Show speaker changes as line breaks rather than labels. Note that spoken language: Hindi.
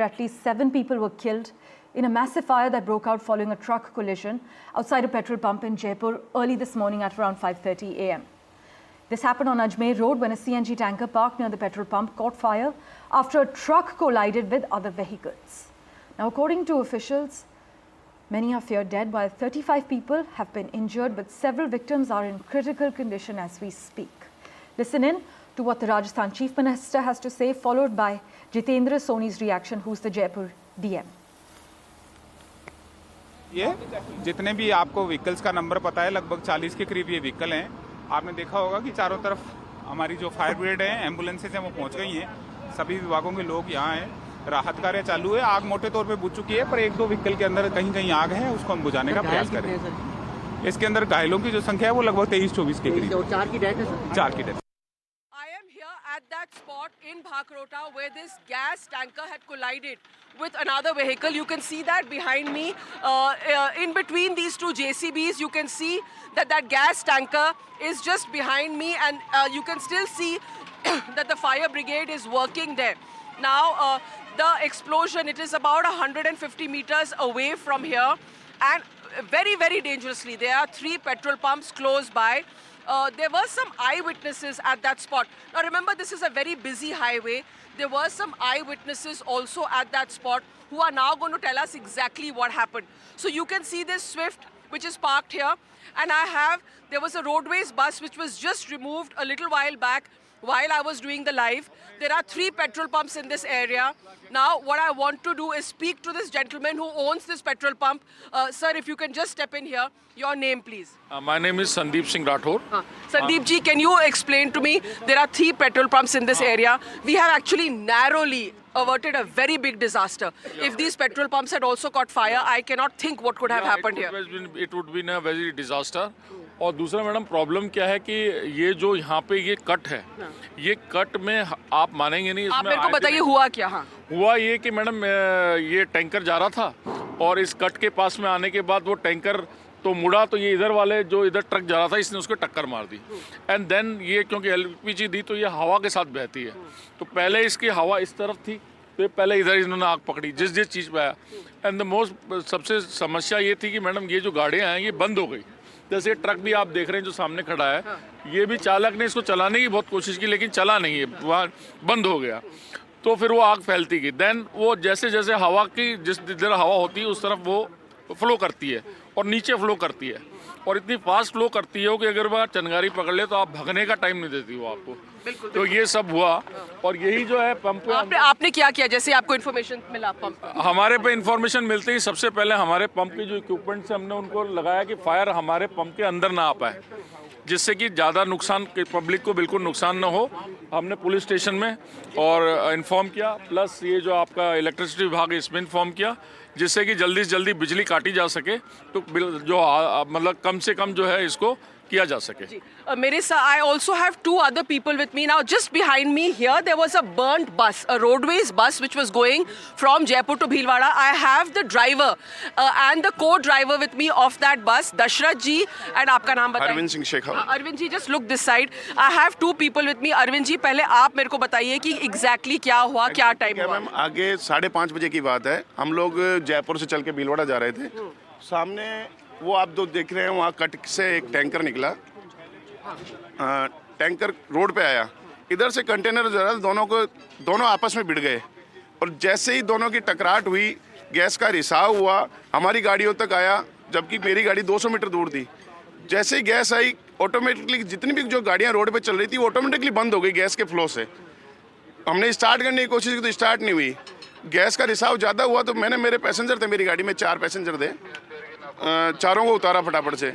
At least 7 people were killed in a massive fire that broke out following a truck collision outside a petrol pump in Jaipur early this morning at around 5:30 a.m. This happened on Ajmer Road when a CNG tanker parked near the petrol pump caught fire after a truck collided with other vehicles. Now, according to officials, many are feared dead, while 35 people have been injured, but several victims are in critical condition as we speak. Listen in to what the Rajasthan Chief Minister has to say, followed by Jitendra Soni's reaction, who's the Jaipur DM.
ये जितने भी आपको व्हीकल्स का नंबर पता है, लगभग 40 के करीब ये व्हीकल हैं। आपने देखा होगा कि चारों तरफ हमारी जो फायर ब्रिगेड है, एम्बुलेंसेज हैं, वो पहुंच गई हैं। सभी विभागों के लोग यहाँ हैं। राहत कार्य चालू है। आग मोटे तौर पे बुझ चुकी है, पर 1-2 व्हीकल के अंदर कहीं कहीं आग है, उसको हम बुझाने का प्रयास करें। इसके अंदर घायलों की जो संख्या है वो लगभग 23-24 के करीब।
4 की डेथ है सर।
4 की death.
At that spot in Bhakrota where this gas tanker had collided with another vehicle. You can see that behind me, in between these two JCBs, you can see that that gas tanker is just behind me, and you can still see that the fire brigade is working there. Now, the explosion, it is about 150 meters away from here, and very, very dangerously. There are 3 petrol pumps close by. There were some eyewitnesses at that spot. Now remember, this is a very busy highway. There were some eyewitnesses also at that spot who are now going to tell us exactly what happened. So you can see this Swift which is parked here, and there was a roadways bus which was just removed a little while back while I was doing the live. There are 3 petrol pumps in this area. Now, what I want to do is speak to this gentleman who owns this petrol pump. Sir, if you can just step in here. Your name, please.
My name is Sandeep Singh Rathore.
Sandeep ji, can you explain to me? There are 3 petrol pumps in this area. We have actually narrowly averted a very big disaster. If these petrol pumps had also caught fire, I cannot think what could have happened here.
It would be a very disaster. और दूसरा मैडम प्रॉब्लम क्या है कि ये जो यहाँ पे ये कट है, ये कट में आप मानेंगे नहीं।
आप मेरे को बताइए हुआ क्या?
हुआ ये कि मैडम ये टैंकर जा रहा था और इस कट के पास में आने के बाद वो टैंकर तो मुड़ा, तो ये इधर वाले जो इधर ट्रक जा रहा था इसने उसको टक्कर मार दी। एंड देन ये क्योंकि LPG दी तो ये हवा के साथ बहती है, तो पहले इसकी हवा इस तरफ थी, तो ये पहले इधर इन्होंने आग पकड़ी जिस चीज़ पे आया। एंड द मोस्ट सबसे समस्या ये थी कि मैडम ये जो गाड़ियाँ हैं ये बंद हो गई। जैसे ट्रक भी आप देख रहे हैं जो सामने खड़ा है, ये भी चालक ने इसको चलाने की बहुत कोशिश की लेकिन चला नहीं है, वहाँ बंद हो गया, तो फिर वो आग फैलती गई। देन वो जैसे जैसे हवा की जिस तरह हवा होती है उस तरफ वो फ्लो करती है और नीचे फ्लो करती है, और इतनी फास्ट फ्लो करती है कि अगर वह चनगारी पकड़ ले तो आप भगने का टाइम नहीं देती वो आपको। तो ये सब हुआ, और यही जो है पंप
आपने क्या किया? जैसे आपको इन्फॉर्मेशन मिला पंप,
हमारे पे इन्फॉर्मेशन मिलते ही सबसे पहले हमारे पंप के जो इक्विपमेंट से हमने उनको लगाया कि फायर हमारे पंप के अंदर ना आ पाए, जिससे कि ज़्यादा नुकसान पब्लिक को बिल्कुल नुकसान ना हो। हमने पुलिस स्टेशन में और इन्फॉर्म किया, प्लस ये जो आपका इलेक्ट्रिसिटी विभाग है इसमें इन्फॉर्म किया, जिससे कि जल्दी से जल्दी बिजली काटी जा सके, तो जो मतलब कम से कम जो है इसको किया जा सके।
मेरे साथ I also have 2 other people with me now. Just behind me here there was a burnt bus, a roadways bus which was going from Jaipur to Bhilwara. I have the driver and the co-driver with me of that bus, Dashrath ji, and आपका नाम बताइए?
Arvind Singh Shekhawat.
Arvind ji, just look this side. I have 2 people with me. Arvind ji, पहले आप मेरे को बताइए कि exactly क्या हुआ, क्या टाइम हुआ?
मैम, आगे 5:30 बजे की बात है। हम लोग जयपुर से चल के भीलवाड़ा जा रहे थे। सामने वो आप जो देख रहे हैं वहाँ कट से एक टैंकर निकला, टैंकर रोड पे आया, इधर से कंटेनर जरा दोनों आपस में भिड़ गए, और जैसे ही दोनों की टकराट हुई गैस का रिसाव हुआ, हमारी गाड़ियों तक आया, जबकि मेरी गाड़ी 200 मीटर दूर थी। जैसे ही गैस आई ऑटोमेटिकली जितनी भी जो गाड़ियाँ रोड पे चल रही थी वो ऑटोमेटिकली बंद हो गई गैस के फ्लो से। हमने स्टार्ट करने की कोशिश की तो स्टार्ट नहीं हुई। गैस का रिसाव ज़्यादा हुआ तो मेरे पैसेंजर थे, मेरी गाड़ी में 4 पैसेंजर थे, चारों को उतारा फटाफट से।